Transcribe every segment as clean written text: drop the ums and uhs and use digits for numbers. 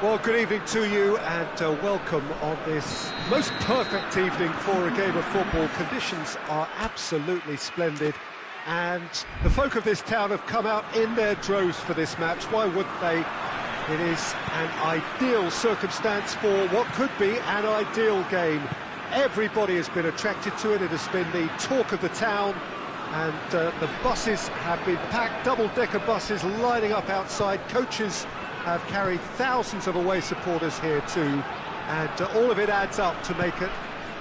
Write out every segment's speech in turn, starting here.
Well, good evening to you and welcome on this most perfect evening for a game of football. Conditions are absolutely splendid and the folk of this town have come out in their droves for this match. Why wouldn't they? It is an ideal circumstance for what could be an ideal game. Everybody has been attracted to it. It has been the talk of the town, and the buses have been packed, double-decker buses lining up outside. Coaches have carried thousands of away supporters here too, and all of it adds up to make it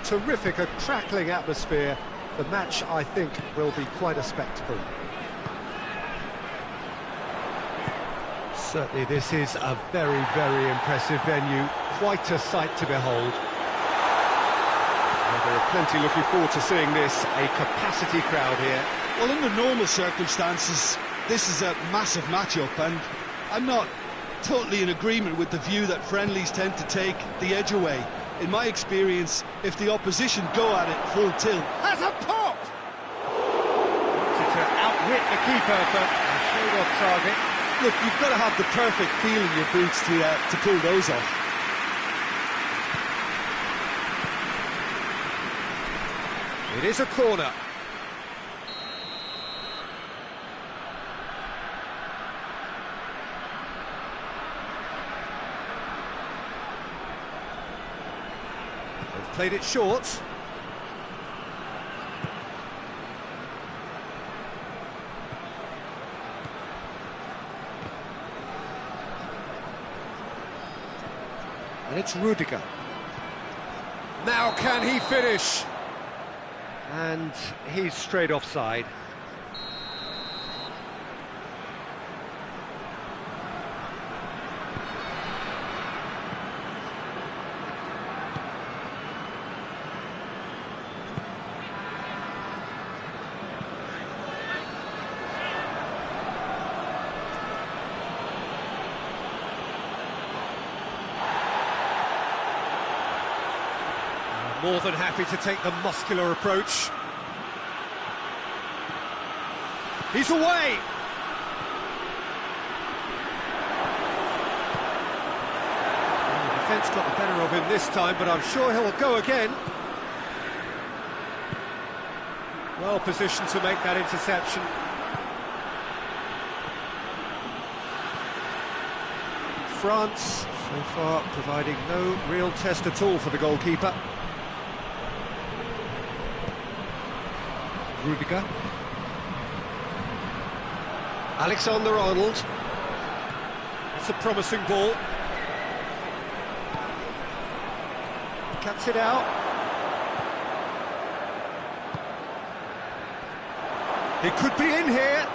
terrific, a crackling atmosphere. The match, I think, will be quite a spectacle. Certainly this is a very, very impressive venue, quite a sight to behold. Well, there are plenty looking forward to seeing this, a capacity crowd here. Well, under normal circumstances, this is a massive matchup, and I'm not totally in agreement with the view that friendlies tend to take the edge away. In my experience, if the opposition go at it full tilt... Has a pop! To outwit the keeper, but a shade off target. Look, you've got to have the perfect feel in your boots to pull those off. It is a corner. They've played it short. And it's Rudiger. Now can he finish? And he's straight offside. More than happy to take the muscular approach. He's away! Well, the defence got the better of him this time, but I'm sure he'll go again. Well positioned to make that interception. France, so far, providing no real test at all for the goalkeeper. Rudiger. Alexander-Arnold. It's a promising ball. Cuts it out. It could be in here.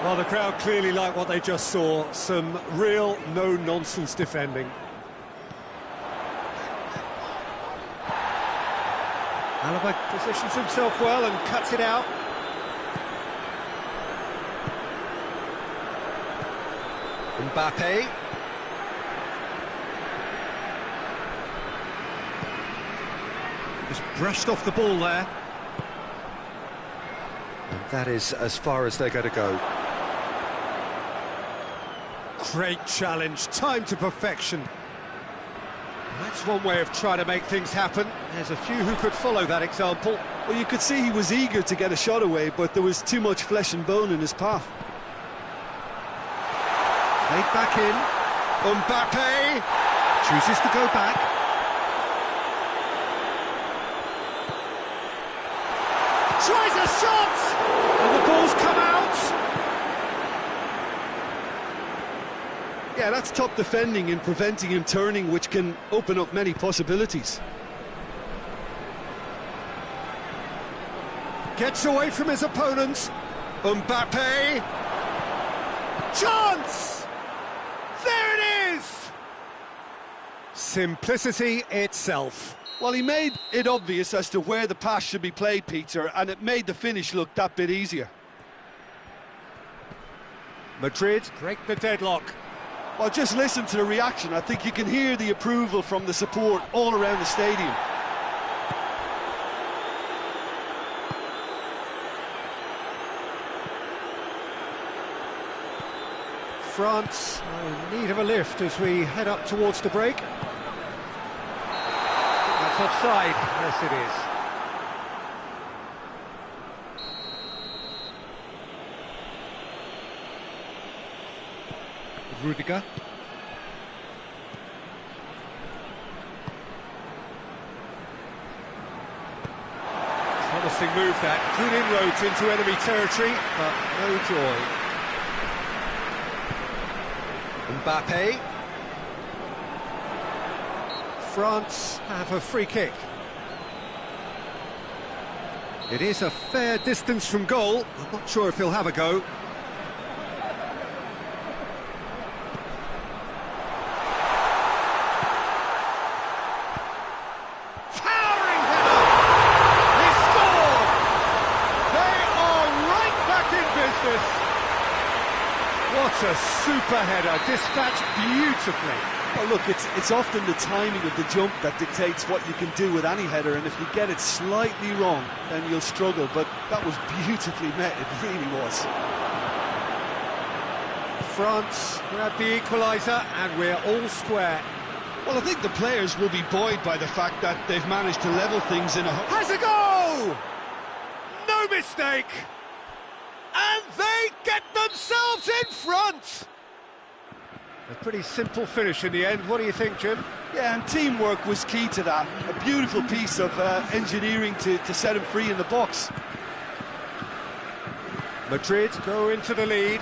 Well, the crowd clearly like what they just saw. Some real no-nonsense defending. Alaba positions himself well and cuts it out. Mbappe. Just brushed off the ball there. And that is as far as they're going to go. Great challenge, time to perfection. That's one way of trying to make things happen. There's a few who could follow that example. Well, you could see he was eager to get a shot away, but there was too much flesh and bone in his path. Played back in. Mbappe chooses to go back. Tries a shot! And the ball's come out! Yeah, that's top defending and preventing him turning, which can open up many possibilities. Gets away from his opponents. Mbappe! Chance! There it is! Simplicity itself. Well, he made it obvious as to where the pass should be played, Peter, and it made the finish look that bit easier. Madrid break the deadlock. Well, just listen to the reaction. I think you can hear the approval from the support all around the stadium. France in need of a lift as we head up towards the break. That's offside. Yes, it is. Rudiger. Promising move that. Good inroads into enemy territory, but no joy. Mbappe. France have a free kick. It is a fair distance from goal. I'm not sure if he'll have a go. What a super header, dispatched beautifully. Oh, look, it's often the timing of the jump that dictates what you can do with any header, and if you get it slightly wrong, then you'll struggle, but that was beautifully met, it really was. France grab the equaliser, and we're all square. Well, I think the players will be buoyed by the fact that they've managed to level things in a... Has a goal! No mistake! And they get themselves in front! A pretty simple finish in the end. What do you think, Jim? Yeah, and teamwork was key to that. A beautiful piece of engineering to set him free in the box. Madrid go into the lead.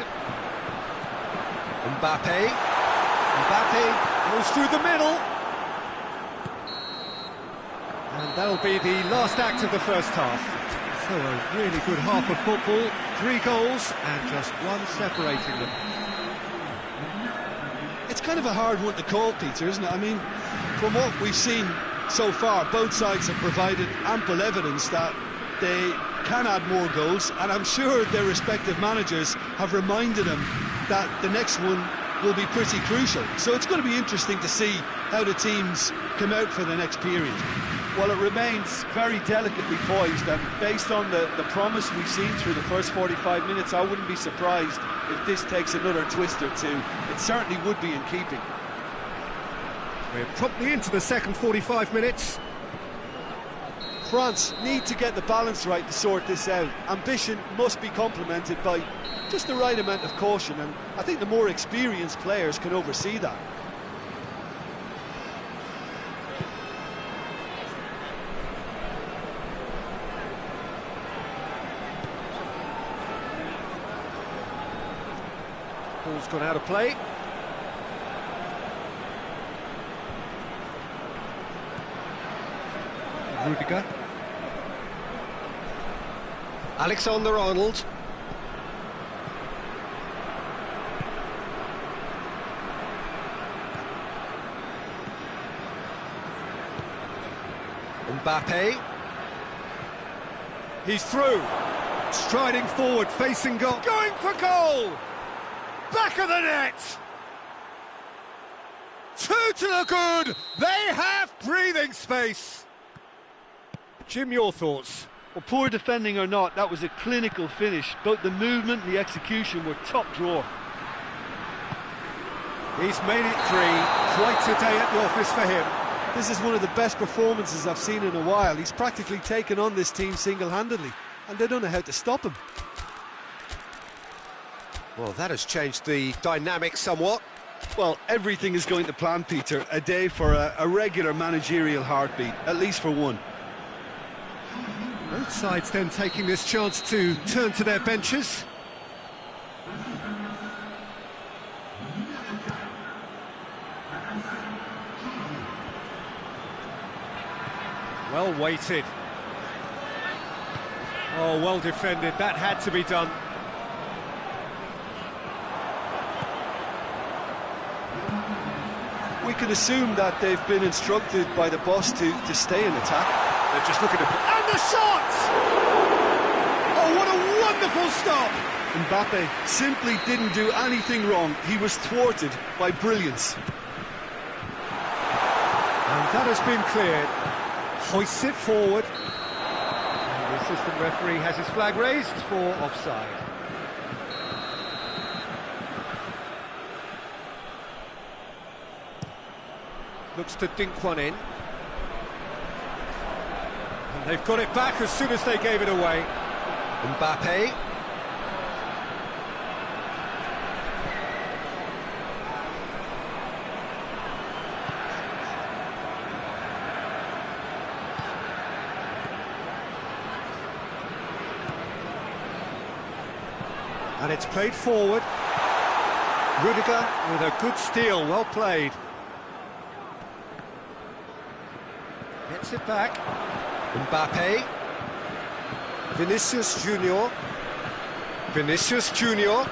Mbappe. Mbappe goes through the middle. And that'll be the last act of the first half. So a really good half of football, 3 goals and just one separating them. It's kind of a hard one to call, Peter, isn't it? I mean, from what we've seen so far, both sides have provided ample evidence that they can add more goals, and I'm sure their respective managers have reminded them that the next one will be pretty crucial. So it's going to be interesting to see how the teams come out for the next period. Well, it remains very delicately poised, and based on the promise we've seen through the first 45 minutes, I wouldn't be surprised if this takes another twist or two. It certainly would be in keeping. We're promptly into the second 45 minutes. France need to get the balance right to sort this out. Ambition must be complemented by just the right amount of caution, and I think the more experienced players can oversee that. Ball's gone out of play. Rudiger. Alexander-Arnold. Mbappe. He's through. Striding forward, facing goal. Going for goal! Back of the net! 2 to the good! They have breathing space! Jim, your thoughts? Well, poor defending or not, that was a clinical finish. Both the movement and the execution were top drawer. He's made it 3. Quite a day at the office for him. This is one of the best performances I've seen in a while. He's practically taken on this team single-handedly, and they don't know how to stop him. Well, that has changed the dynamic somewhat. Well, everything is going to plan, Peter. A day for a regular managerial heartbeat, at least for one. Both sides then taking this chance to turn to their benches. Well weighted. Oh, well defended. That had to be done. We can assume that they've been instructed by the boss to stay in attack. They're just looking to... And the shot! Oh, what a wonderful stop! Mbappe simply didn't do anything wrong. He was thwarted by brilliance. And that has been cleared. Hoists it forward. And the assistant referee has his flag raised for offside. Looks to dink one in. And they've got it back as soon as they gave it away. Mbappe. And it's played forward. Rudiger with a good steal, well played. Gets it back. Mbappe. Vinicius Junior. Vinicius Junior.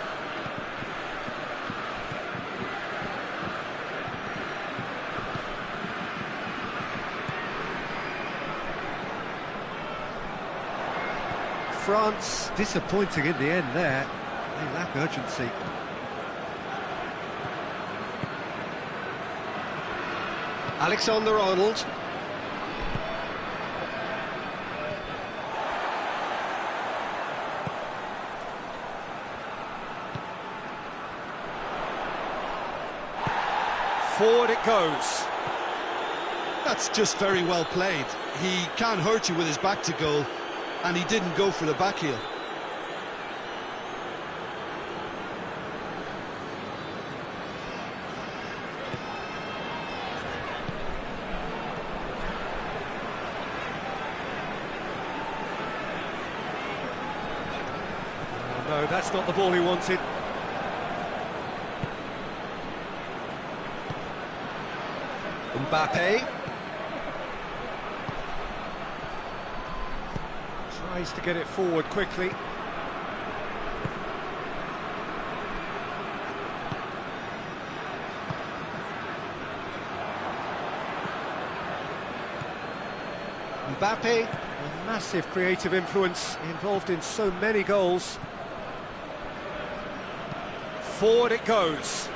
France disappointing in the end there. They lack urgency. Alexander-Arnold. Forward it goes. That's just very well played. He can't hurt you with his back to goal, and he didn't go for the back heel. No, that's not the ball he wanted. Mbappe. Tries to get it forward quickly. Mbappe, a massive creative influence, involved in so many goals. Forward it goes.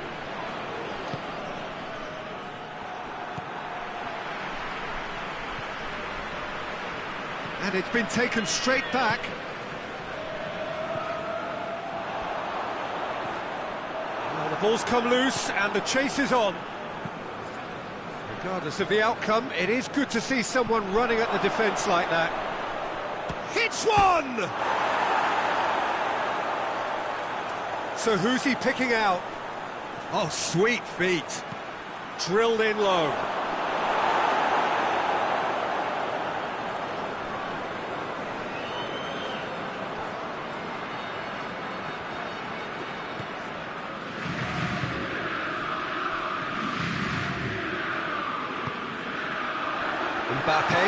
And it's been taken straight back. Well, the ball's come loose and the chase is on. Regardless of the outcome, it is good to see someone running at the defence like that. Hits one! So who's he picking out? Oh, sweet feet. Drilled in low. Mbappe.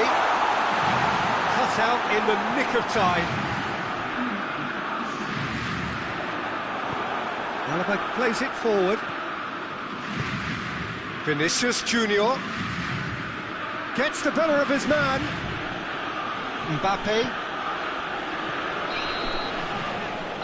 Cut out in the nick of time. Alaba plays it forward. Vinicius Junior gets the better of his man. Mbappe.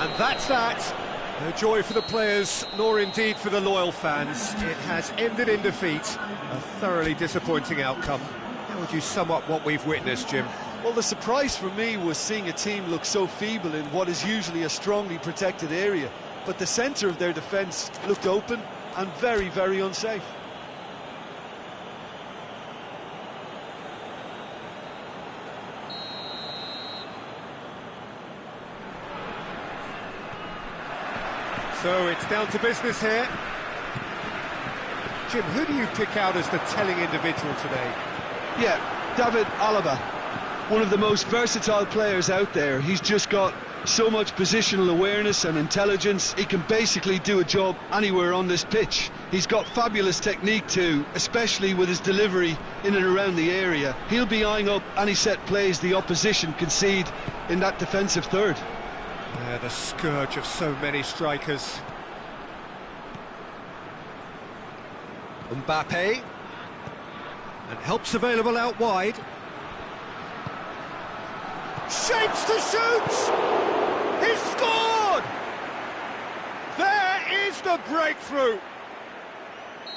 And that's that. No joy for the players, nor indeed for the loyal fans. It has ended in defeat. A thoroughly disappointing outcome. How would you sum up what we've witnessed, Jim? Well, the surprise for me was seeing a team look so feeble in what is usually a strongly protected area. But the centre of their defence looked open and very, very unsafe. So it's down to business here. Jim, who do you pick out as the telling individual today? Yeah, David Alaba, one of the most versatile players out there. He's just got so much positional awareness and intelligence. He can basically do a job anywhere on this pitch. He's got fabulous technique too, especially with his delivery in and around the area. He'll be eyeing up any set plays the opposition concede in that defensive third. Yeah, the scourge of so many strikers. Mbappe. And help's available out wide. Shapes to shoot! He's scored! There is the breakthrough!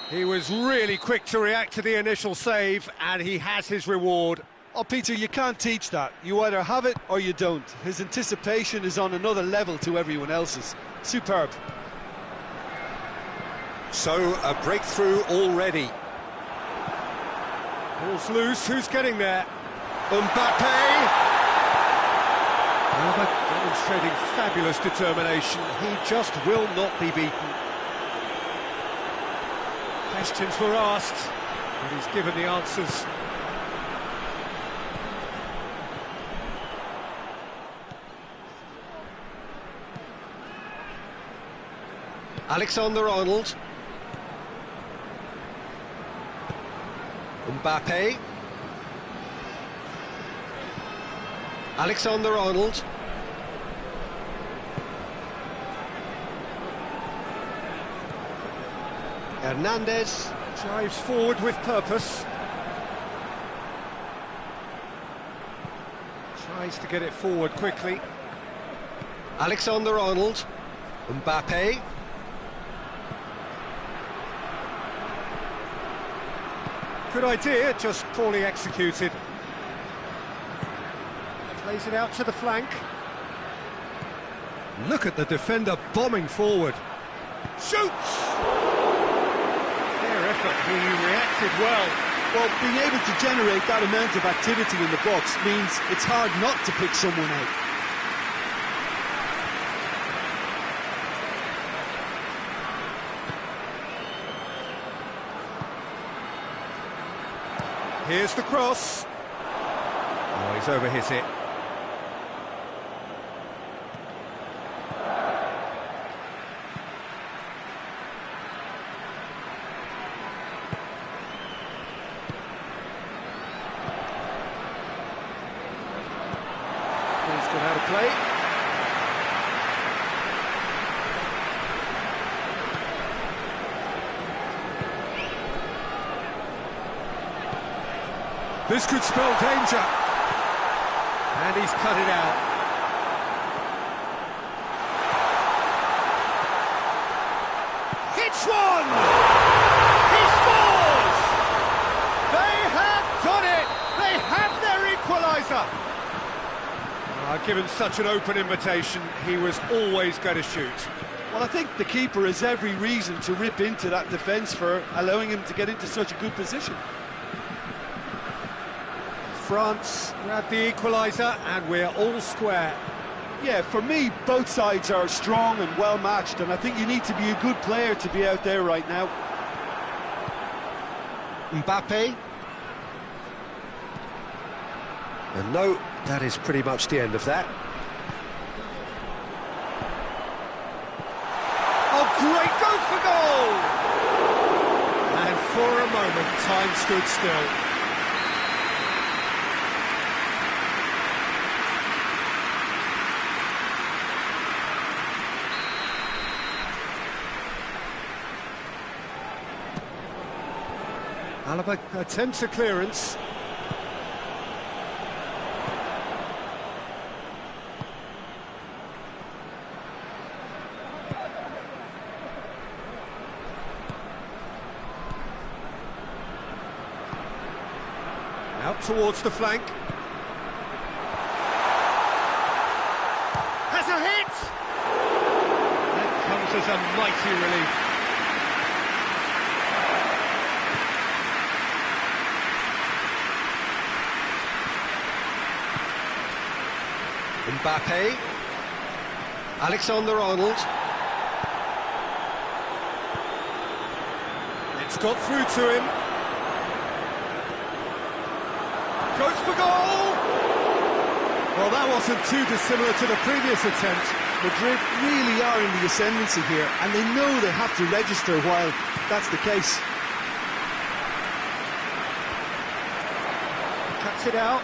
He was really quick to react to the initial save, and he has his reward. Oh, Peter, you can't teach that. You either have it or you don't. His anticipation is on another level to everyone else's. Superb. So, a breakthrough already. Ball's loose, who's getting there? Mbappe! Alba demonstrating fabulous determination. He just will not be beaten. Questions were asked, but he's given the answers. Alexander-Arnold. Mbappe. Alexander-Arnold. Hernandez. Drives forward with purpose. Tries to get it forward quickly. Alexander-Arnold. Mbappe. Good idea, just poorly executed. Plays it out to the flank. Look at the defender bombing forward. Shoots! Fair effort, he reacted well. Well, being able to generate that amount of activity in the box means it's hard not to pick someone out. Here's the cross. Oh, he's overhit it. He's got out of play. This could spell danger. And he's cut it out. Hits one! He scores! They have done it! They have their equaliser! Given such an open invitation, he was always going to shoot. Well, I think the keeper has every reason to rip into that defence for allowing him to get into such a good position. France grab the equaliser and we're all square. Yeah, for me, both sides are strong and well matched, and I think you need to be a good player to be out there right now. Mbappe. And no, that is pretty much the end of that. Oh, great goal for goal! And for a moment, time stood still. Alaba attempts a clearance. Out towards the flank. Has a hit! That comes as a mighty relief. Mbappe. Alexander-Arnold. It's got through to him. Goes for goal! Well, that wasn't too dissimilar to the previous attempt. Madrid really are in the ascendancy here, and they know they have to register while that's the case. Cuts it out.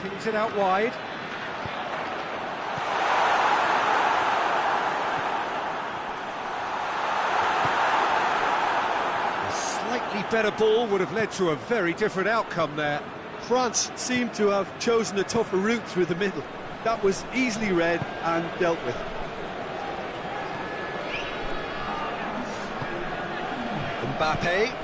Pings it out wide. A slightly better ball would have led to a very different outcome there. France seemed to have chosen a tougher route through the middle. That was easily read and dealt with. Mbappe.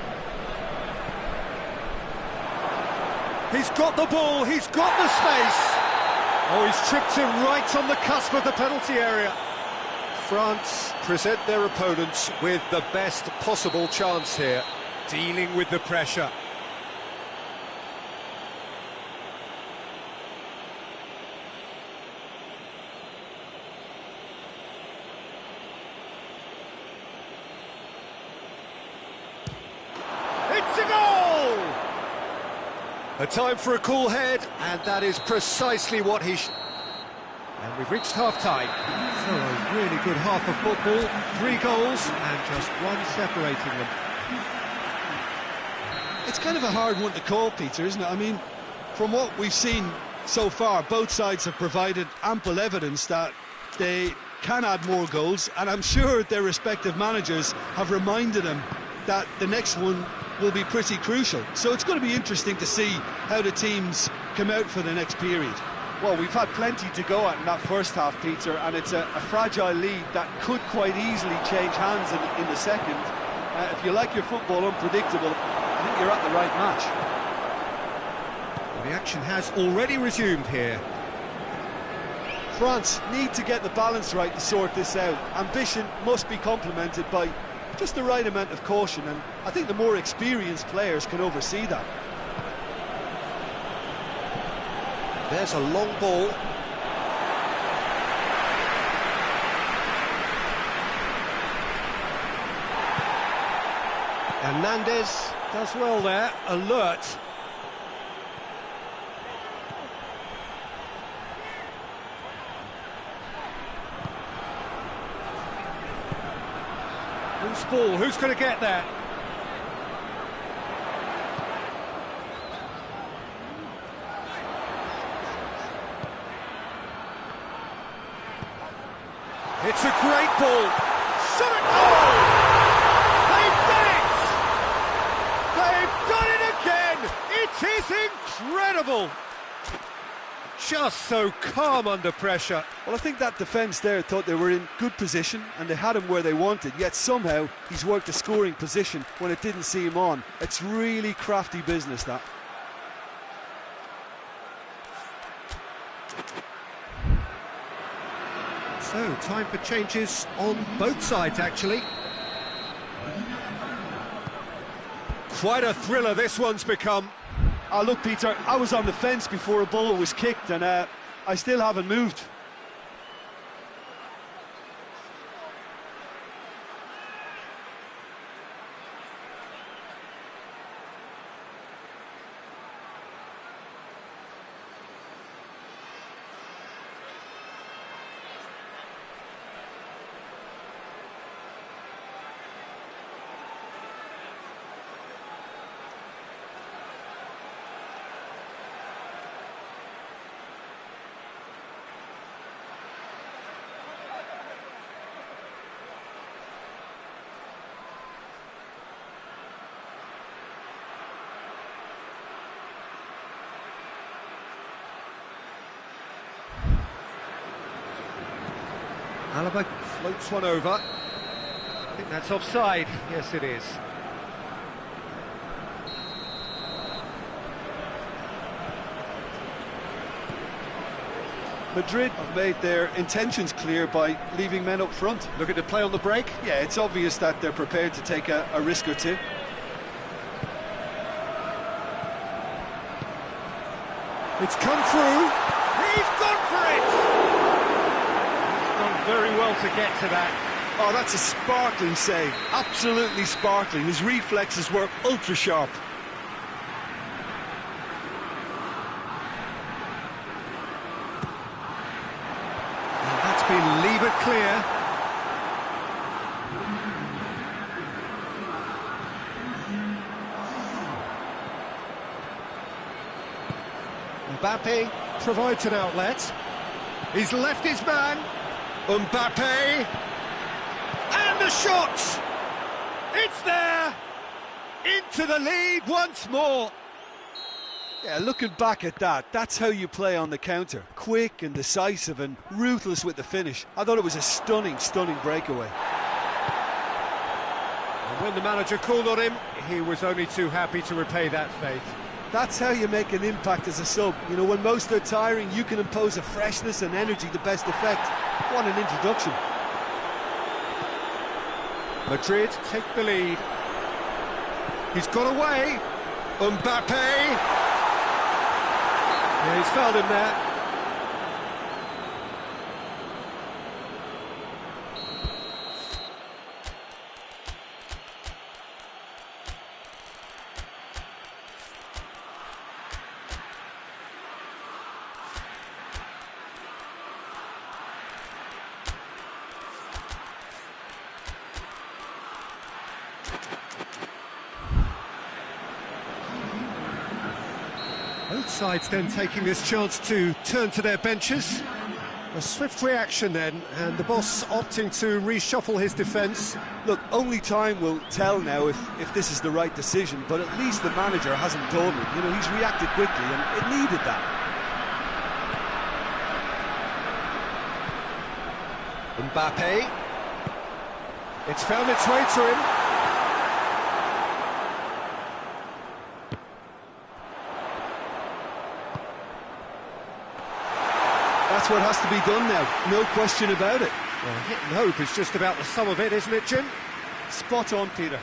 He's got the ball, he's got the space. Oh, he's tripped him right on the cusp of the penalty area. France present their opponents with the best possible chance here, dealing with the pressure. It's a goal! A time for a cool head, and that is precisely what he And we've reached half-time. So a really good half of football, 3 goals, and just one separating them. It's kind of a hard one to call, Peter, isn't it? I mean, from what we've seen so far, both sides have provided ample evidence that they can add more goals, and I'm sure their respective managers have reminded them that the next one will be pretty crucial. So it's going to be interesting to see how the teams come out for the next period. Well, we've had plenty to go at in that first half, Peter, and it's a fragile lead that could quite easily change hands in the second. If you like your football unpredictable, I think you're at the right match. Well, the action has already resumed here. France need to get the balance right to sort this out. Ambition must be complemented by just the right amount of caution, and I think the more experienced players can oversee that. There's a long ball. Hernandez does well there, alert. Loose ball, who's going to get that? It's a great ball. Shot it! Oh! They've done it! They've done it again! It is incredible! Just so calm under pressure. Well, I think that defence there thought they were in good position and they had him where they wanted, yet somehow he's worked a scoring position when it didn't see him on. It's really crafty business, that. So, time for changes on both sides, actually. Quite a thriller this one's become. Look, Peter, I was on the fence before a ball was kicked, and I still haven't moved. Alaba floats one over. I think that's offside. Yes, it is. Madrid have made their intentions clear by leaving men up front. Look at the play on the break. Yeah, it's obvious that they're prepared to take a risk or two. It's come through. He's gone for it! He's done very well to get to that. Oh, that's a sparkling save. Absolutely sparkling. His reflexes were ultra sharp. And that's been levered clear. Mbappe provides an outlet. He's left his man. Mbappe. And the shot! It's there! Into the lead once more. Yeah, looking back at that, that's how you play on the counter. Quick and decisive and ruthless with the finish. I thought it was a stunning, stunning breakaway. And when the manager called on him, he was only too happy to repay that faith. That's how you make an impact as a sub. You know, when most are tiring, you can impose a freshness and energy to best effect. What an introduction. Madrid take the lead. He's got away. Mbappe. Yeah, he's fouled him there. Both sides then taking this chance to turn to their benches. A swift reaction then, and the boss opting to reshuffle his defence. Look, only time will tell now if this is the right decision, but at least the manager hasn't dawdled. You know, he's reacted quickly, and it needed that. Mbappe. It's found its way to him. That's what has to be done now, no question about it. Well, hit and hope is just about the sum of it, isn't it, Jim? Spot on, Peter.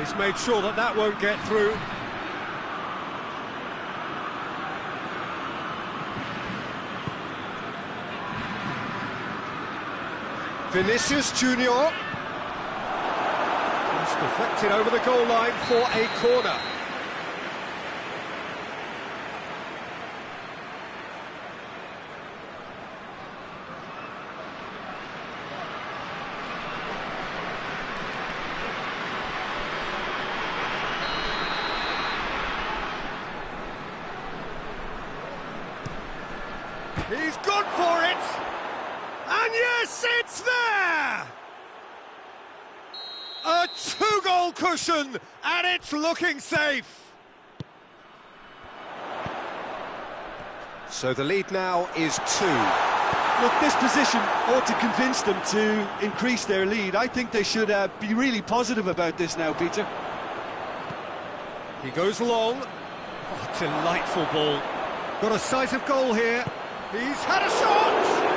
He's made sure that that won't get through. Vinicius Junior. It's deflected over the goal line for a corner. He's gone for it! And yes, it's there! A two-goal cushion, and it's looking safe. So the lead now is 2. Look, this position ought to convince them to increase their lead. I think they should be really positive about this now, Peter. He goes long. Oh, delightful ball. Got a sight of goal here. He's had a shot!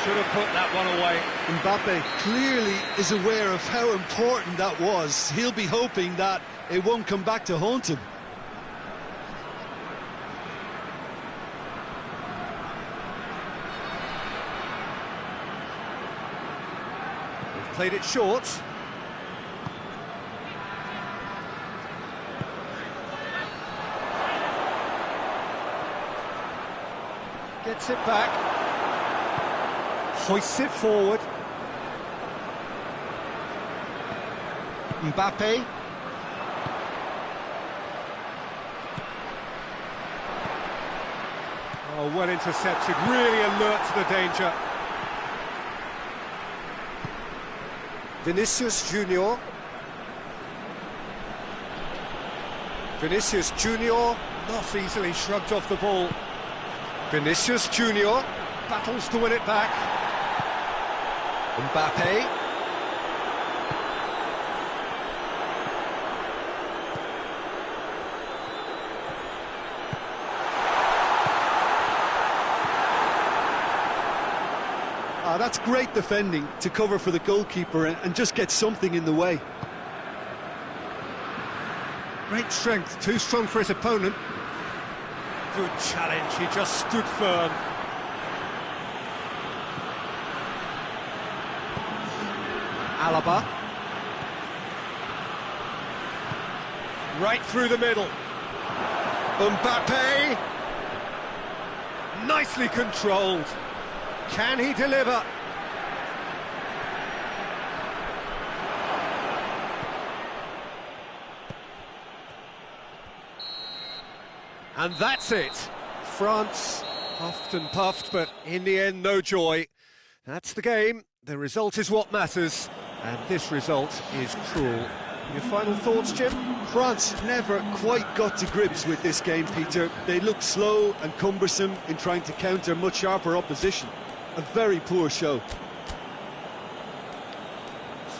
Should have put that one away. Mbappe clearly is aware of how important that was. He'll be hoping that it won't come back to haunt him. They've played it short. Gets it back. Hoists it forward. Mbappe. Oh, well intercepted, really alert to the danger. Vinicius Junior. Vinicius Junior, not easily shrugged off the ball. Vinicius Junior battles to win it back. Mbappe. That's great defending to cover for the goalkeeper and just get something in the way. Great strength, too strong for his opponent. Good challenge, he just stood firm. Alaba. Right through the middle. Mbappe. Nicely controlled. Can he deliver? And that's it. France puffed and puffed, but in the end, no joy. That's the game. The result is what matters, and this result is cruel. Your final thoughts, Jim? France never quite got to grips with this game, Peter. They looked slow and cumbersome in trying to counter much sharper opposition. A very poor show.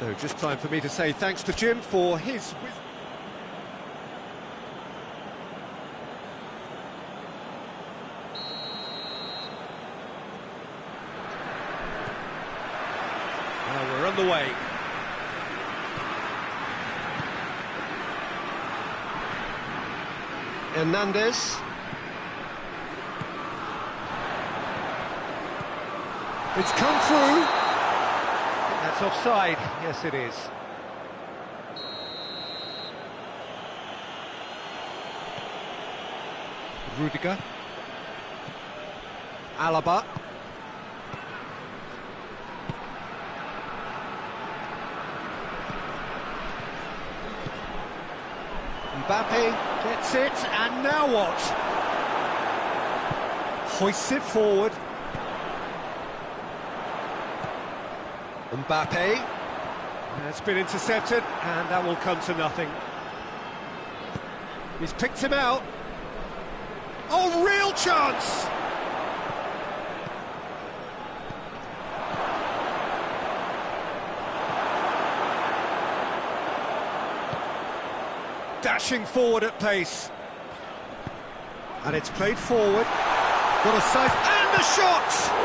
So just time for me to say thanks to Jim for his wisdom. Well, we're on the way. Hernandez. It's come through. That's offside. Yes, it is. Rudiger. Alaba. Mbappe gets it, and now what? Hoists it forward. Mbappe. That's been intercepted, and that will come to nothing. He's picked him out. Oh, real chance! Dashing forward at pace. And it's played forward. What a size, and the shot!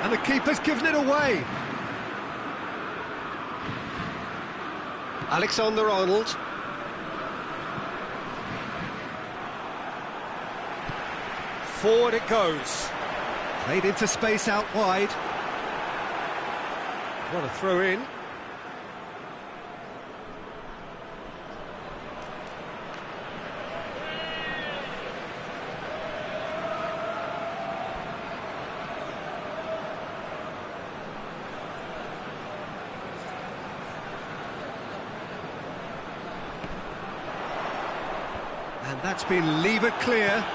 And the keeper's given it away. Alexander-Arnold. Forward it goes. Played into space out wide. What a throw in. And that's been levered clear.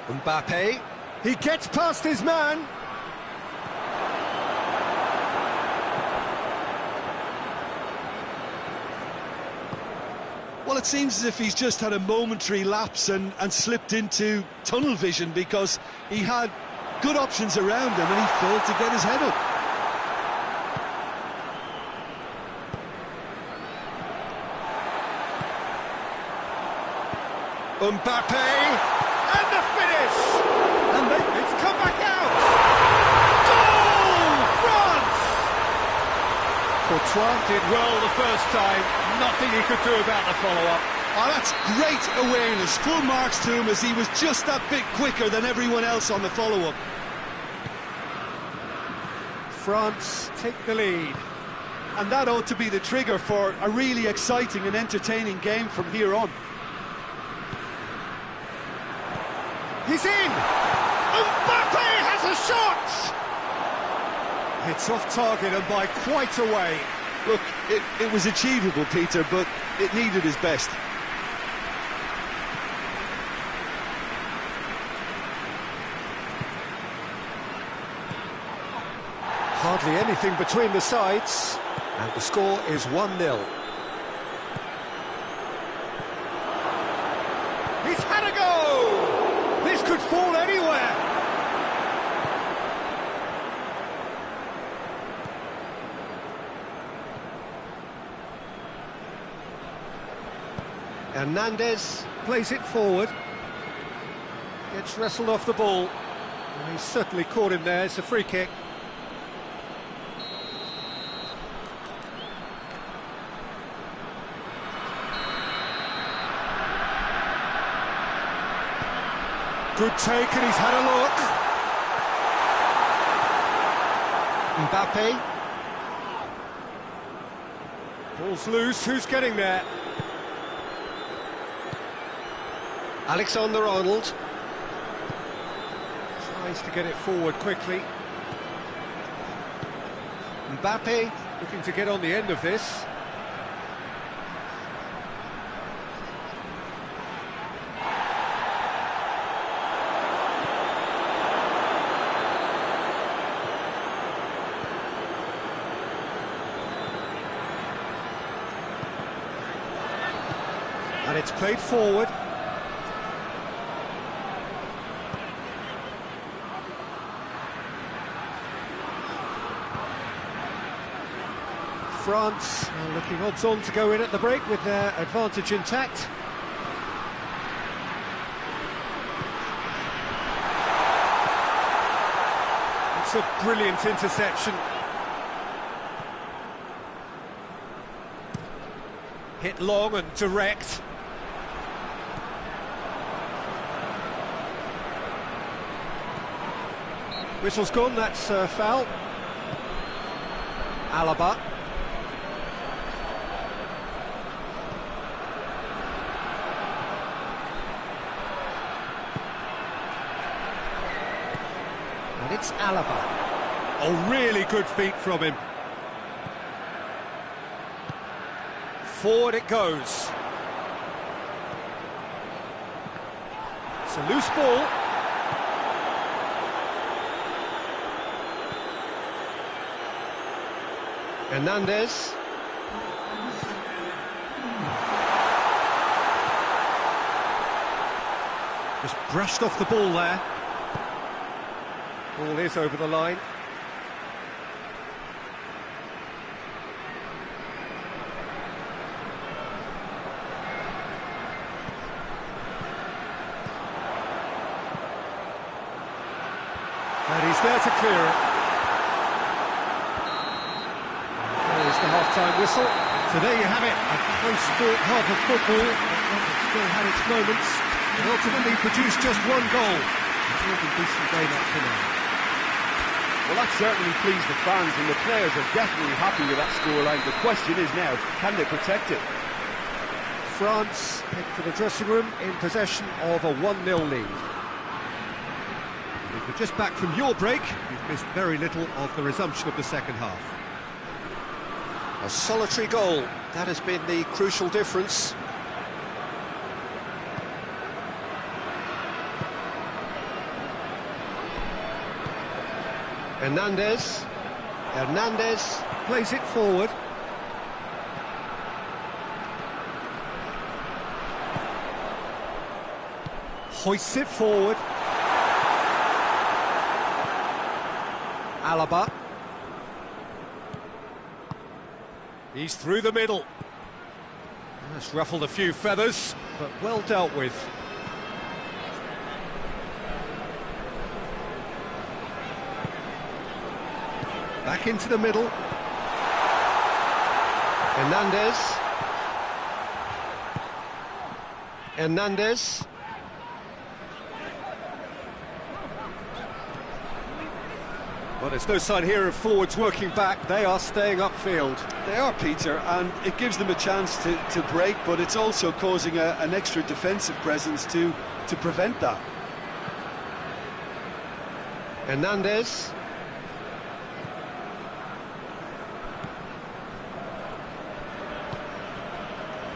Mbappe, he gets past his man. Well, it seems as if he's just had a momentary lapse and slipped into tunnel vision, because he had good options around him and he failed to get his head up. Mbappe, and the finish! And it's come back out! Goal! France! Courtois did well the first time, nothing he could do about the follow-up. Oh, that's great awareness. Full marks to him, as he was just that bit quicker than everyone else on the follow-up. France take the lead. And that ought to be the trigger for a really exciting and entertaining game from here on. He's in! Mbappe has a shot! It's off target and by quite a way. Look, it was achievable, Peter, but it needed his best. Hardly anything between the sides, and the score is 1-0. He's had a go! This could fall anywhere! Hernandez plays it forward. Gets wrestled off the ball. Well, he's certainly caught him there, it's a free kick. Good take, and he's had a look. Mbappe. Ball's loose, who's getting there? Alexander-Arnold. Tries to get it forward quickly. Mbappe looking to get on the end of this. And it's played forward. France are looking odds-on to go in at the break with their advantage intact. It's a brilliant interception. Hit long and direct. Whistle's gone, that's foul. Alaba. And it's Alaba. Oh, really good feet from him. Forward it goes. It's a loose ball. Hernandez. Just brushed off the ball there. Ball is over the line. And he's there to clear it. There's the half-time whistle. So there you have it, a close-fought half of football. It still had its moments, and ultimately produced just one goal. It will be a decent game up to now. Well, that certainly pleased the fans, and the players are definitely happy with that scoreline. The question is now, can they protect it? France head for the dressing room in possession of a 1-0 lead. If you're just back from your break, you've missed very little of the resumption of the second half. A solitary goal, that has been the crucial difference. Hernandez plays it forward. Hoists it forward. Alaba. He's through the middle. That's ruffled a few feathers, but well dealt with. Back into the middle. Hernandez. Well, there's no sign here of forwards working back. They are staying upfield. They are, Peter, and it gives them a chance to break, but it's also causing an extra defensive presence to prevent that. Hernandez.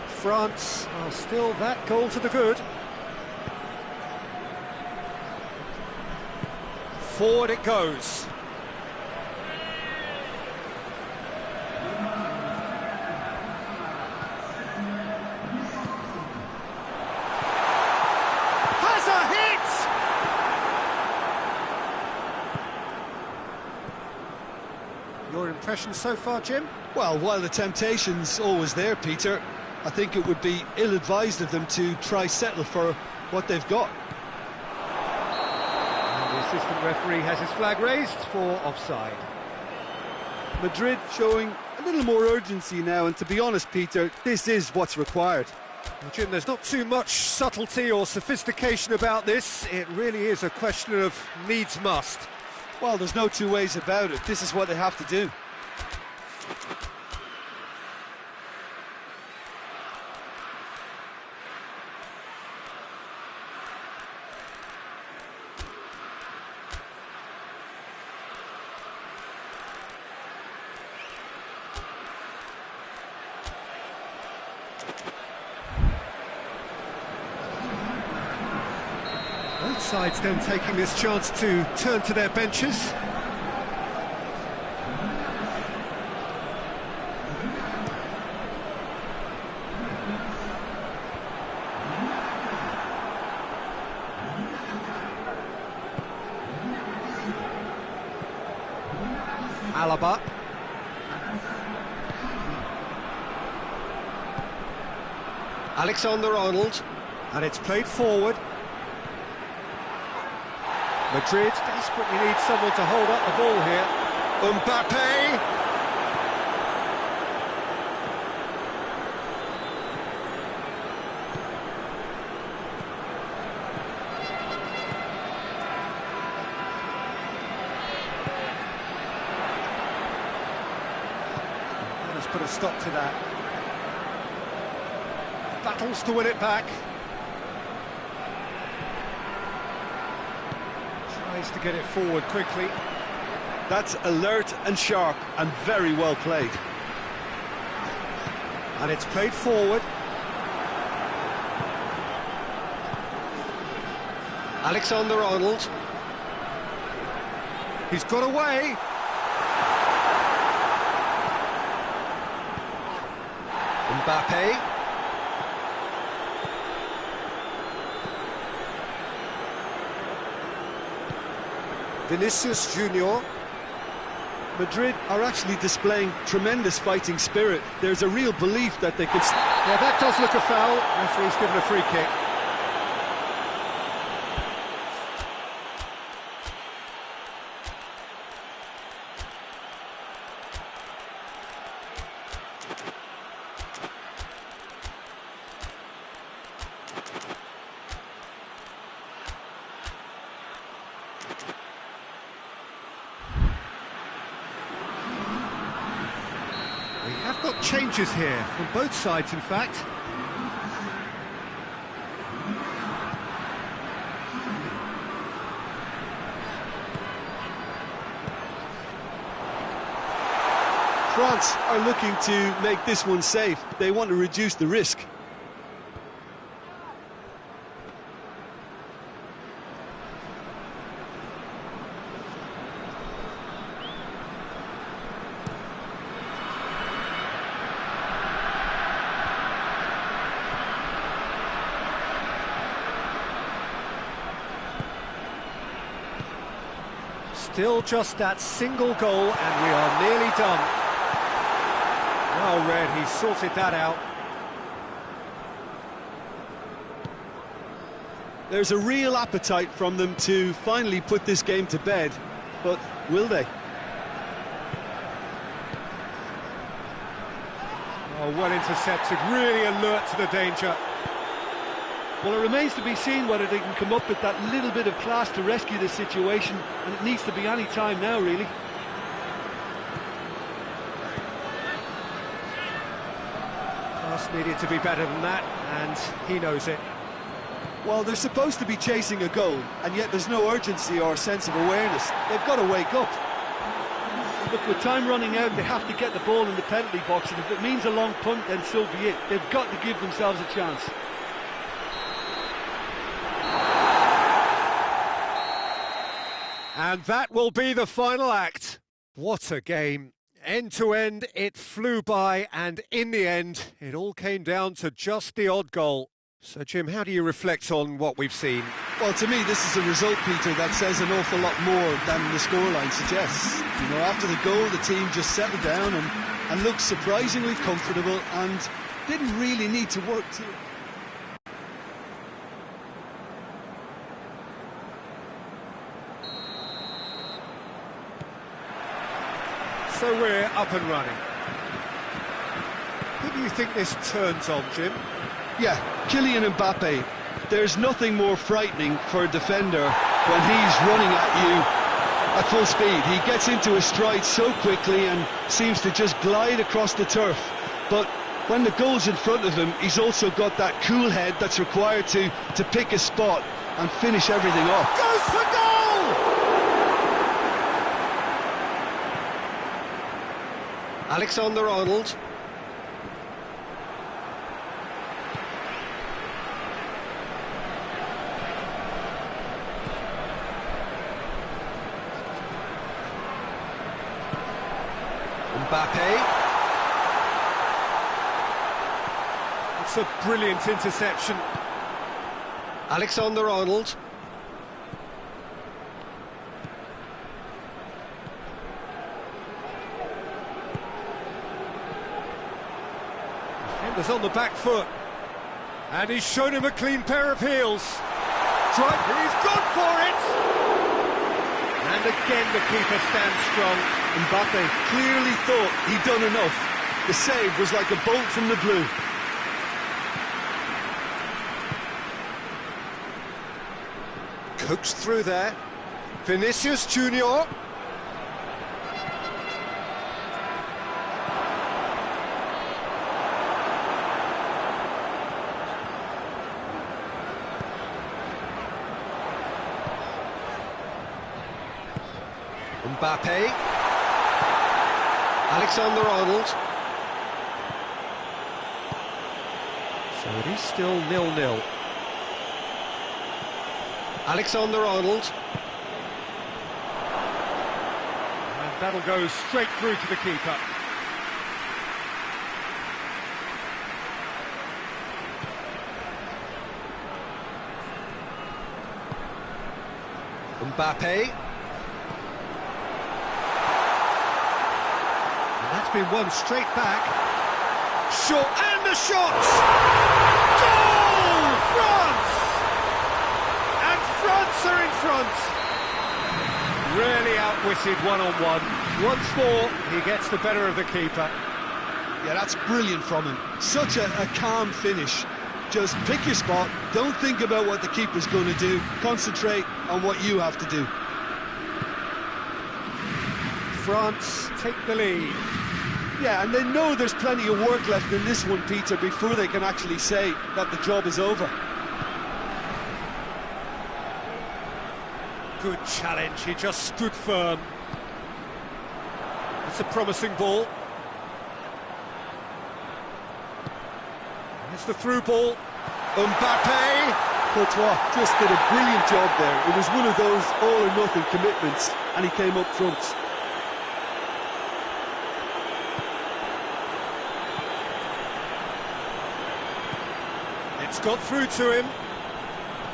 France are still that goal to the good. Forward it goes. Has a hit! Your impression so far, Jim? Well, while the temptation's always there, Peter, I think it would be ill-advised of them to try settle for what they've got. And the assistant referee has his flag raised for offside. Madrid showing a little more urgency now, and to be honest, Peter, this is what's required. Well, Jim, there's not too much subtlety or sophistication about this. It really is a question of needs must. Well, there's no two ways about it. This is what they have to do. Both sides then taking this chance to turn to their benches. Alaba. Alexander-Arnold. And it's played forward. Madrid desperately needs someone to hold up the ball here. Mbappe. Let's put a stop to that. Battles to win it back. Tries to get it forward quickly. That's alert and sharp and very well played. And it's played forward. Alexander-Arnold. He's got away. Mbappe. Vinicius Junior. Madrid are actually displaying tremendous fighting spirit. There's a real belief that they could... Yeah, that does look a foul. Referee's given a free kick. We have got changes here, from both sides in fact. France are looking to make this one safe. They want to reduce the risk. Still just that single goal and we are nearly done. Well read, he sorted that out. There's a real appetite from them to finally put this game to bed, but will they? Oh, well intercepted, really alert to the danger. Well, it remains to be seen whether they can come up with that little bit of class to rescue this situation, and it needs to be any time now, really. Pass needed to be better than that, and he knows it. Well, they're supposed to be chasing a goal, and yet there's no urgency or sense of awareness. They've got to wake up. Look, with time running out, they have to get the ball in the penalty box, and if it means a long punt, then so be it. They've got to give themselves a chance. And that will be the final act. What a game. End to end, it flew by, and in the end, it all came down to just the odd goal. So, Jim, how do you reflect on what we've seen? Well, to me, this is a result, Peter, that says an awful lot more than the scoreline suggests. You know, after the goal, the team just settled down and looked surprisingly comfortable and didn't really need to work too. So we're up and running. Who do you think this turns on, Jim? Yeah, Kylian Mbappe. There's nothing more frightening for a defender when he's running at you at full speed. He gets into a stride so quickly and seems to just glide across the turf. But when the goal's in front of him, he's also got that cool head that's required to pick a spot and finish everything off. Goes for goal! Alexander-Arnold. Mbappe. It's a brilliant interception. Alexander-Arnold. Partner's on the back foot. And he's shown him a clean pair of heels. He's gone for it! And again the keeper stands strong. Mbappe clearly thought he'd done enough. The save was like a bolt from the blue. Coaxed through there. Vinicius Junior. Mbappe. Alexander-Arnold. So it is still 0-0. Alexander-Arnold. And that'll go straight through to the keeper. Mbappe. That's been won straight back. Shot, and the shot! Goal! France! And France are in front. Really outwitted one-on-one. Once more, he gets the better of the keeper. Yeah, that's brilliant from him. Such a calm finish. Just pick your spot, don't think about what the keeper's going to do. Concentrate on what you have to do. France take the lead. Yeah, and they know there's plenty of work left in this one, Peter, before they can actually say that the job is over. Good challenge, he just stood firm. It's a promising ball. It's the through ball. Mbappe! Courtois just did a brilliant job there. It was one of those all-or-nothing commitments, and he came up trumps. It's got through to him.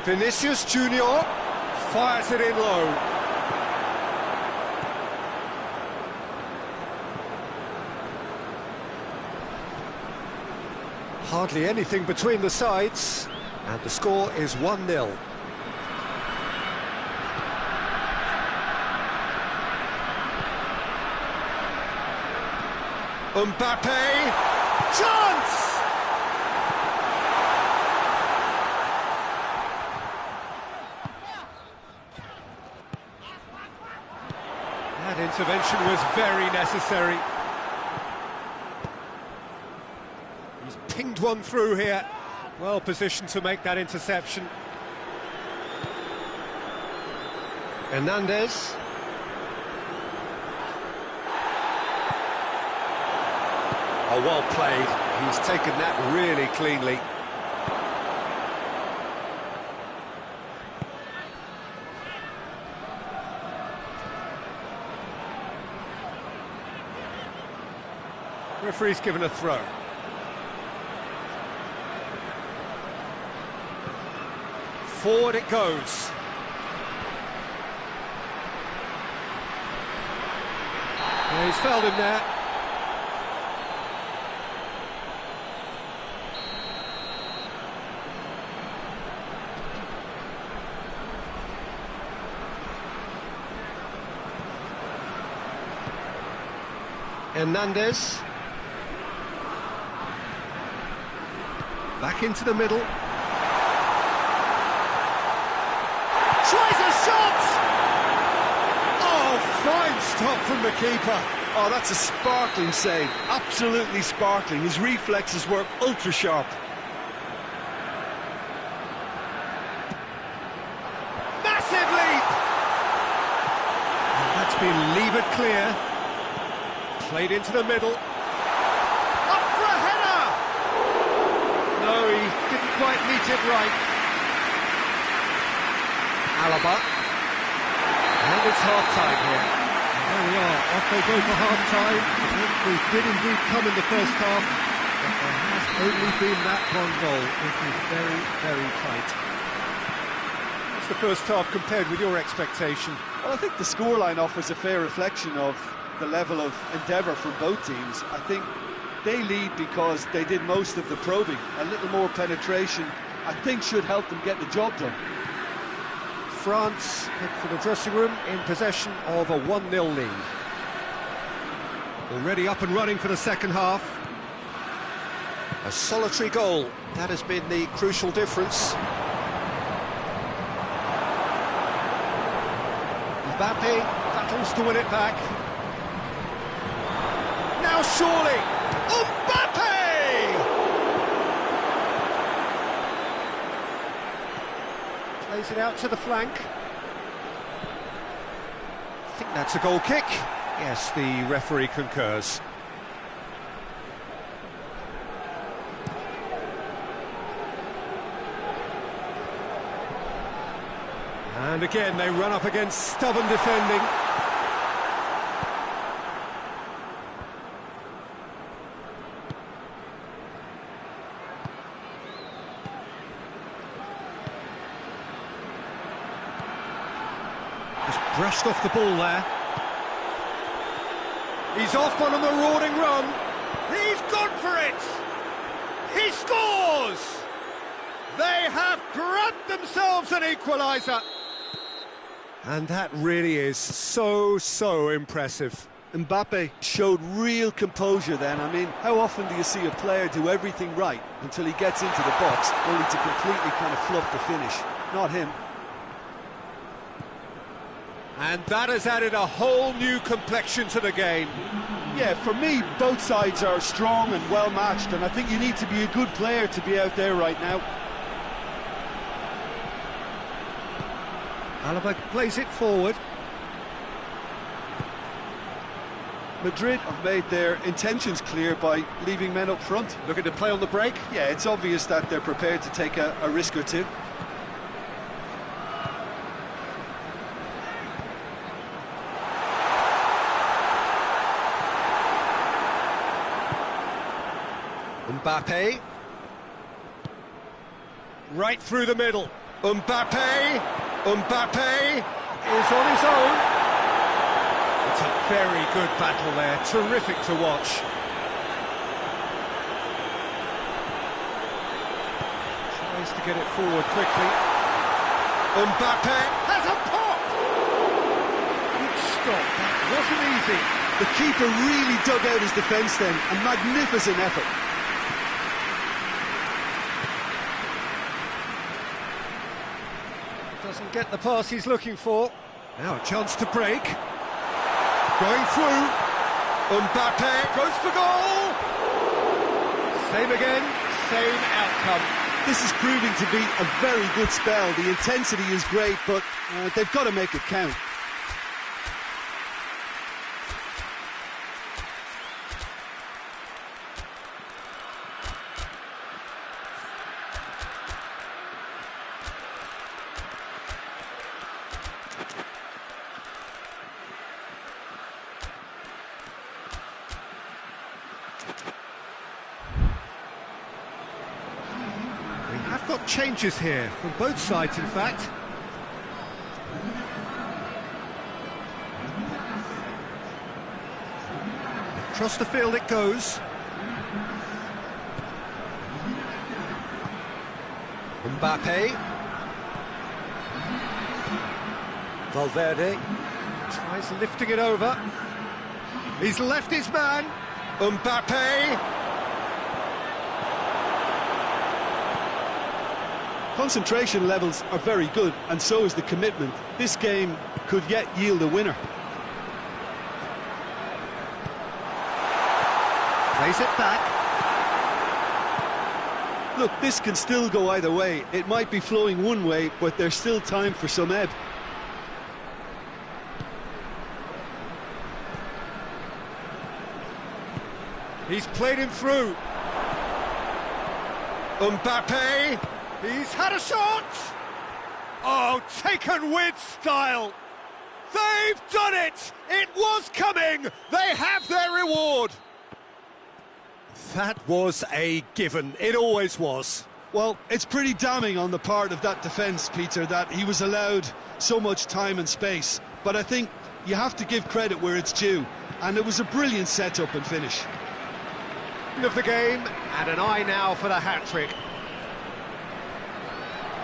Vinicius Junior fires it in low. Hardly anything between the sides, and the score is 1-0. Mbappe! Chance! That intervention was very necessary. He's pinged one through here. Well positioned to make that interception. Hernandez. Oh, well played. He's taken that really cleanly. Referee's given a throw. Forward it goes. Yeah, he's fouled him there. Hernandez. Back into the middle. Tries a shot! Oh, fine stop from the keeper. Oh, that's a sparkling save. Absolutely sparkling. His reflexes work ultra sharp. Massive leap! And that's been levered clear. Played into the middle. Up for a header! No, he didn't quite meet it right. Alaba. And it's half-time here. There we are, off they go for half-time. We did indeed come in the first half, but there has only been that one goal, which is very, very tight. What's the first half compared with your expectation? Well, I think the scoreline offers a fair reflection of the level of endeavour from both teams. I think They lead because they did most of the probing. A little more penetration, I think, should help them get the job done. France head for the dressing room in possession of a 1-0 lead. Already up and running for the second half. A solitary goal, that has been the crucial difference. Mbappe battles to win it back. Now surely, Mbappe! Plays it out to the flank. I think that's a goal kick. Yes, the referee concurs. And again, they run up against stubborn defending. Just brushed off the ball there. He's off on a marauding run. He's gone for it. He scores. They have grabbed themselves an equaliser. And that really is so impressive. Mbappe showed real composure then. I mean, how often do you see a player do everything right until he gets into the box, only to completely kind of fluff the finish? Not him. And that has added a whole new complexion to the game. Yeah, for me, both sides are strong and well matched, and I think you need to be a good player to be out there right now. Alaba plays it forward. Madrid have made their intentions clear by leaving men up front. Looking to play on the break. Yeah, it's obvious that they're prepared to take a risk or two. Mbappe. Right through the middle. Mbappe is on his own. It's a very good battle there, terrific to watch. Tries to get it forward quickly. Mbappe has a pop! Good stop, that wasn't easy. The keeper really dug out his defence then, a magnificent effort. Doesn't get the pass he's looking for. Now a chance to break. Going through. Mbappe goes for goal. Same again, same outcome. This is proving to be a very good spell. The intensity is great, but they've got to make it count. I've got changes here from both sides, in fact. Across the field it goes. Mbappe. Valverde tries lifting it over. He's left his man. Mbappe. Concentration levels are very good, and so is the commitment. This game could yet yield a winner. Plays it back. Look, this can still go either way. It might be flowing one way, but there's still time for some ebb. He's played him through. Mbappe. He's had a shot! Oh, taken with style! They've done it! It was coming! They have their reward! That was a given. It always was. Well, it's pretty damning on the part of that defence, Peter, that he was allowed so much time and space. But I think you have to give credit where it's due. And it was a brilliant setup and finish. Of the game, and an eye now for the hat-trick.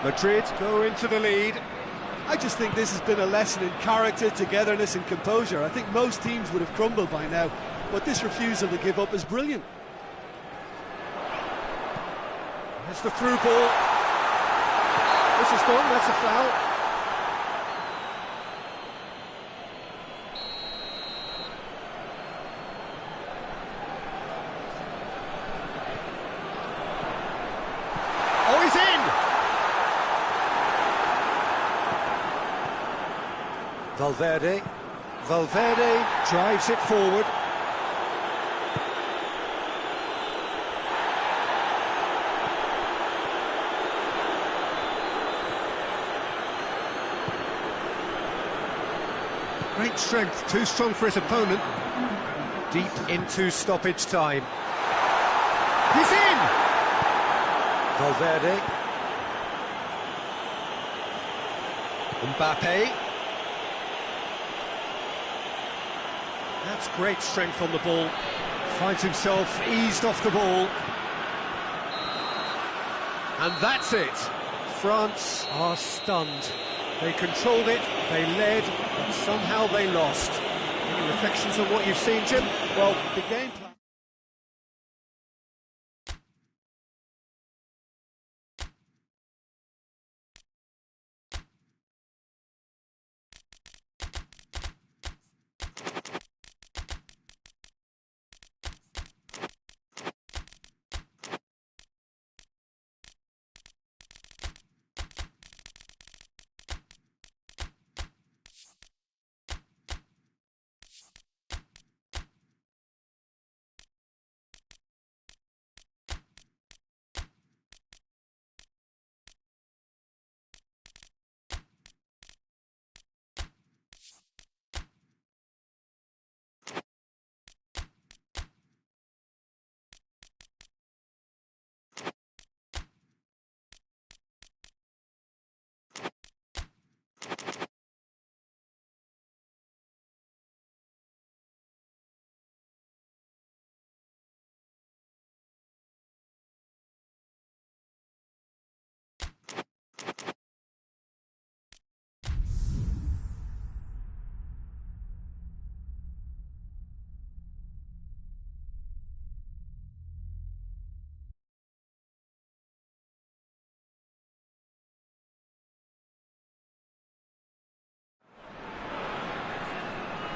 Madrid go into the lead. I just think this has been a lesson in character, togetherness and composure. I think most teams would have crumbled by now, but this refusal to give up is brilliant. That's the through ball. This is gone, that's a foul. Oh, he's in! Valverde drives it forward. Great strength, too strong for his opponent. Deep into stoppage time. He's in! Valverde. Mbappe. That's great strength on the ball. Finds himself eased off the ball. And that's it. France are stunned. They controlled it, they led, but somehow they lost. Any reflections on what you've seen, Jim? Well, the game plan...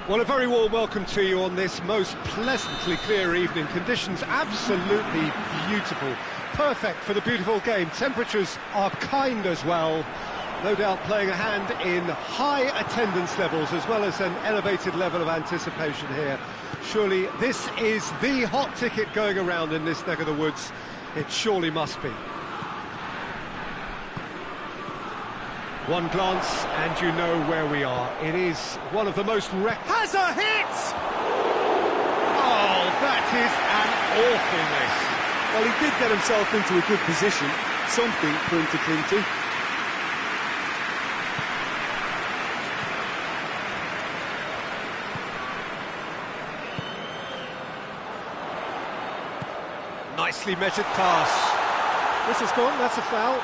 Well, a very warm welcome to you on this most pleasantly clear evening. Conditions absolutely beautiful. Perfect for the beautiful game. Temperatures are kind as well. No doubt playing a hand in high attendance levels as well as an elevated level of anticipation here. Surely this is the hot ticket going around in this neck of the woods. It surely must be. One glance and you know where we are. It is one of the most has a hit! Oh, that is an awful miss. Well, he did get himself into a good position, something for him to cling to. Nicely measured pass. This is gone, that's a foul.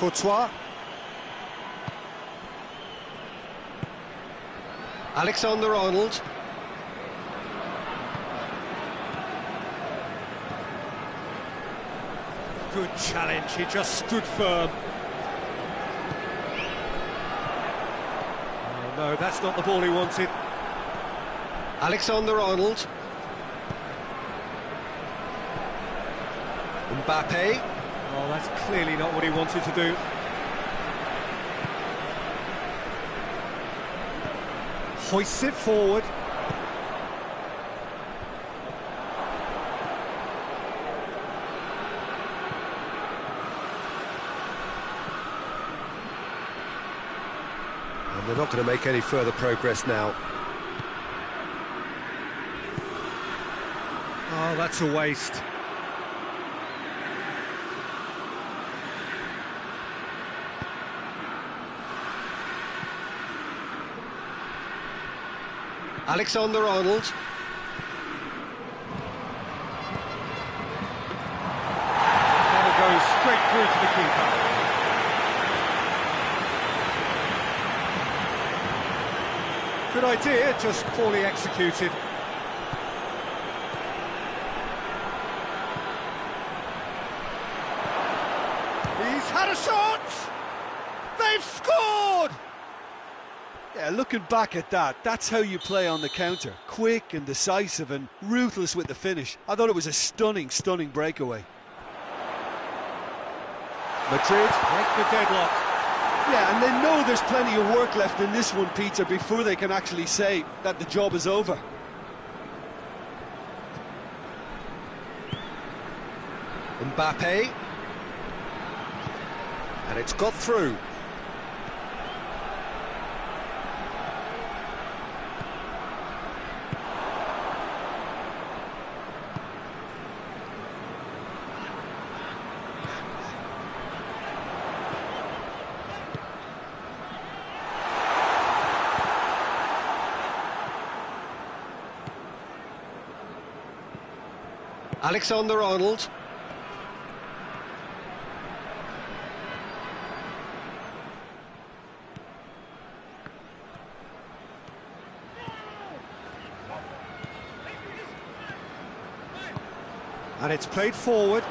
Courtois. Alexander-Arnold. Good challenge, he just stood firm. Oh, no, that's not the ball he wanted. Alexander-Arnold. Mbappe. Oh, that's clearly not what he wanted to do. Hoists it forward. And they're not going to make any further progress now. Oh, that's a waste. Alexander-Arnold. Ball goes straight through to the keeper. Good idea, just poorly executed. He's had a shot! They've scored! Yeah, looking back at that, that's how you play on the counter. Quick and decisive and ruthless with the finish. I thought it was a stunning, stunning breakaway. Madrid break the deadlock. Yeah, and they know there's plenty of work left in this one, Peter, before they can actually say that the job is over. Mbappe. And it's got through. Alexander-Arnold. And it's played forward.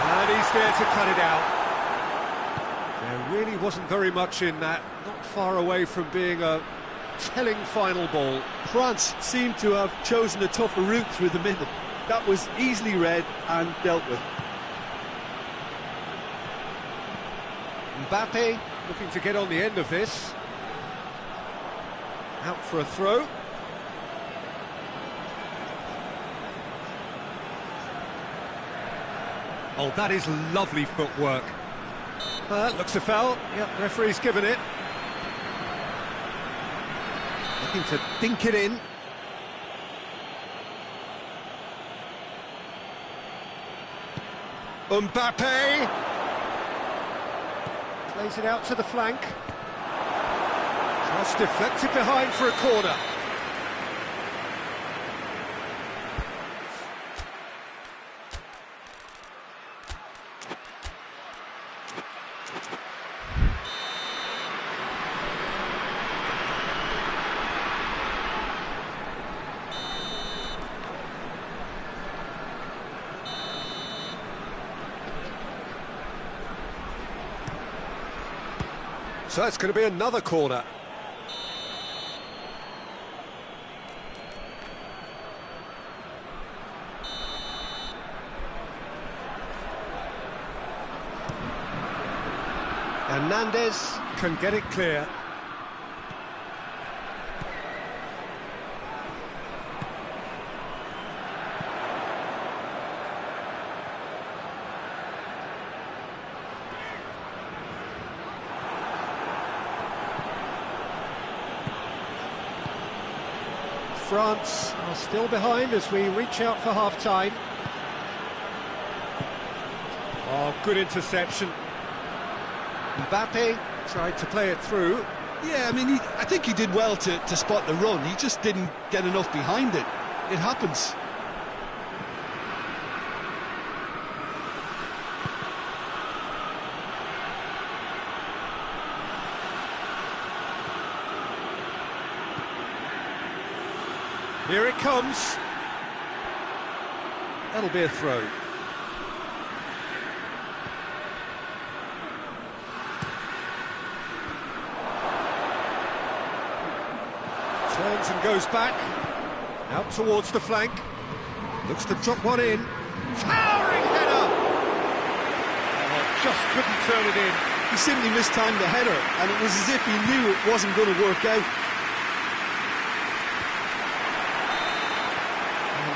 And he's there to cut it out. There really wasn't very much in that, not far away from being a telling final ball. France seemed to have chosen a tougher route through the middle. That was easily read and dealt with. Mbappe looking to get on the end of this. Out for a throw. Oh, that is lovely footwork. Looks a foul. Yep, referee's given it. Looking to dink it in. Mbappe! Plays it out to the flank. Just deflected behind for a corner. So it's going to be another corner. Hernandez can get it clear. France are still behind as we reach out for half-time. Oh, good interception. Mbappe tried to play it through. Yeah, I mean, I think he did well to spot the run. He just didn't get enough behind it. It happens. Here it comes. That'll be a throw. Turns and goes back. Out towards the flank. Looks to drop one in. Towering header! Oh, just couldn't turn it in. He simply mistimed the header, and it was as if he knew it wasn't going to work out.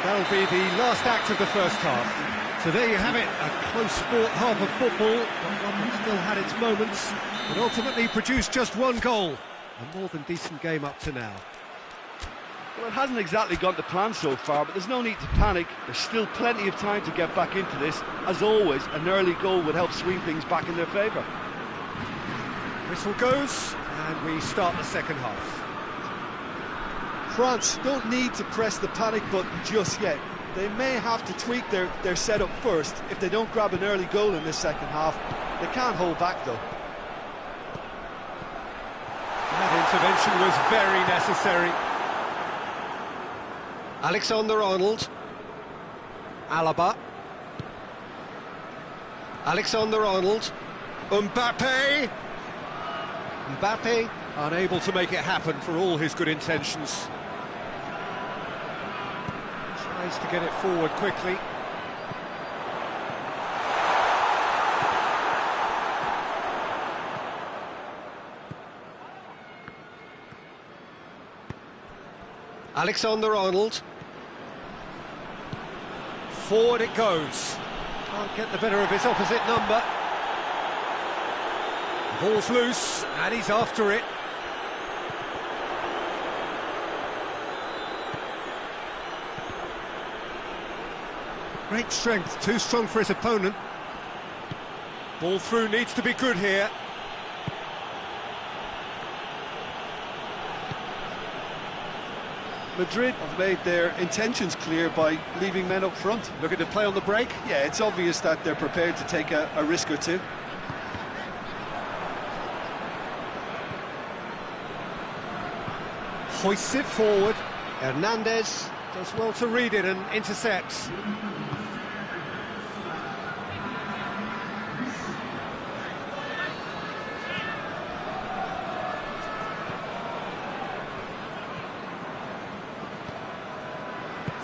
That'll be the last act of the first half. So there you have it, a close-fought half of football, but one that still had its moments, but ultimately produced just one goal. A more than decent game up to now. Well, it hasn't exactly gone to plan so far, but there's no need to panic. There's still plenty of time to get back into this. As always, an early goal would help swing things back in their favour. Whistle goes, and we start the second half. France don't need to press the panic button just yet. They may have to tweak their setup first if they don't grab an early goal in this second half. They can't hold back though. That intervention was very necessary. Alexander-Arnold. Alaba. Alexander-Arnold. Mbappe. Mbappe. Unable to make it happen for all his good intentions. Tries to get it forward quickly. Alexander-Arnold. Forward it goes. Can't get the better of his opposite number. The ball's loose, and he's after it. Great strength, too strong for his opponent. Ball through needs to be good here. Madrid have made their intentions clear by leaving men up front. Looking to play on the break. Yeah, it's obvious that they're prepared to take a risk or two. Hoists it forward. Hernandez. Does well to read it and intercepts.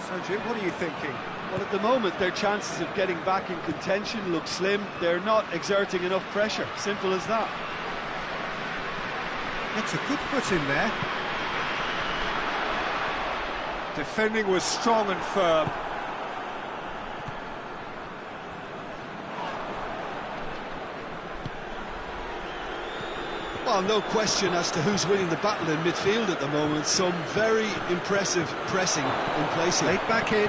So, Jim, what are you thinking? Well, at the moment, their chances of getting back in contention look slim. They're not exerting enough pressure. Simple as that. Gets a good foot in there. Defending was strong and firm. Well, no question as to who's winning the battle in midfield at the moment. Some very impressive pressing in place here. Late back in.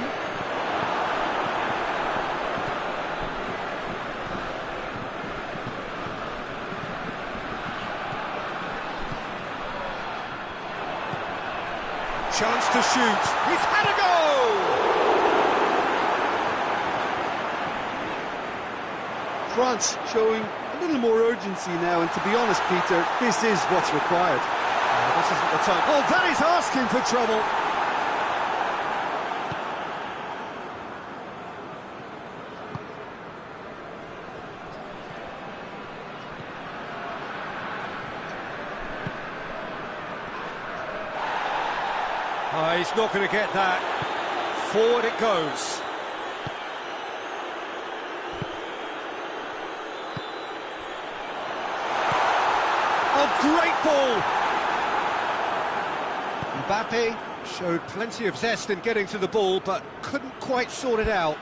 Chance to shoot. He's had a go! France showing a little more urgency now, and to be honest, Peter, this is what's required. This isn't the time. Oh, that is asking for trouble. Oh, he's not going to get that. Forward it goes. Oh, great ball! Mbappe showed plenty of zest in getting to the ball, but couldn't quite sort it out.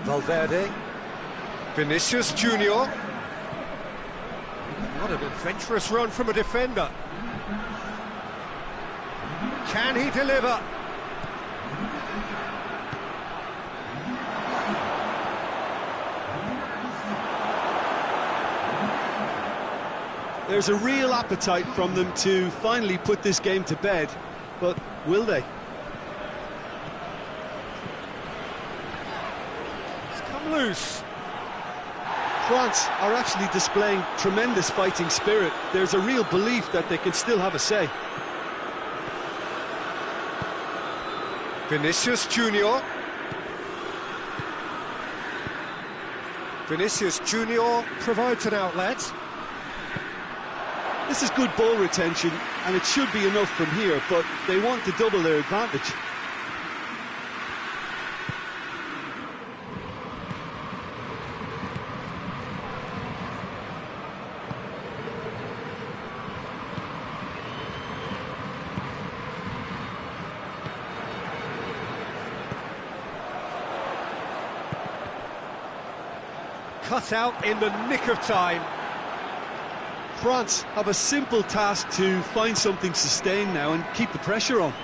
Valverde, Vinicius Junior. What an adventurous run from a defender. Can he deliver? There's a real appetite from them to finally put this game to bed, but will they? Loose. France are actually displaying tremendous fighting spirit. There's a real belief that they can still have a say. Vinicius Junior. Vinicius Junior provides an outlet. This is good ball retention. and it should be enough from here, but they want to double their advantage. Cut out in the nick of time. France have a simple task to find something sustained now and keep the pressure on.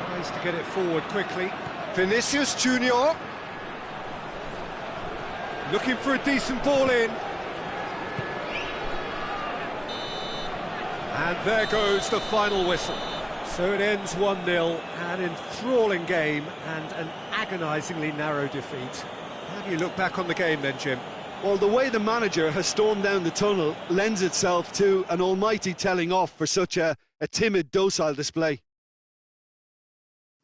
Tries to get it forward quickly. Vinicius Junior. Looking for a decent ball in. And there goes the final whistle. So it ends 1-0, an enthralling game and an agonisingly narrow defeat. How do you look back on the game then, Jim? Well, the way the manager has stormed down the tunnel lends itself to an almighty telling off for such a timid, docile display.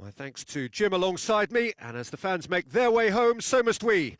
My thanks to Jim alongside me, and as the fans make their way home, so must we.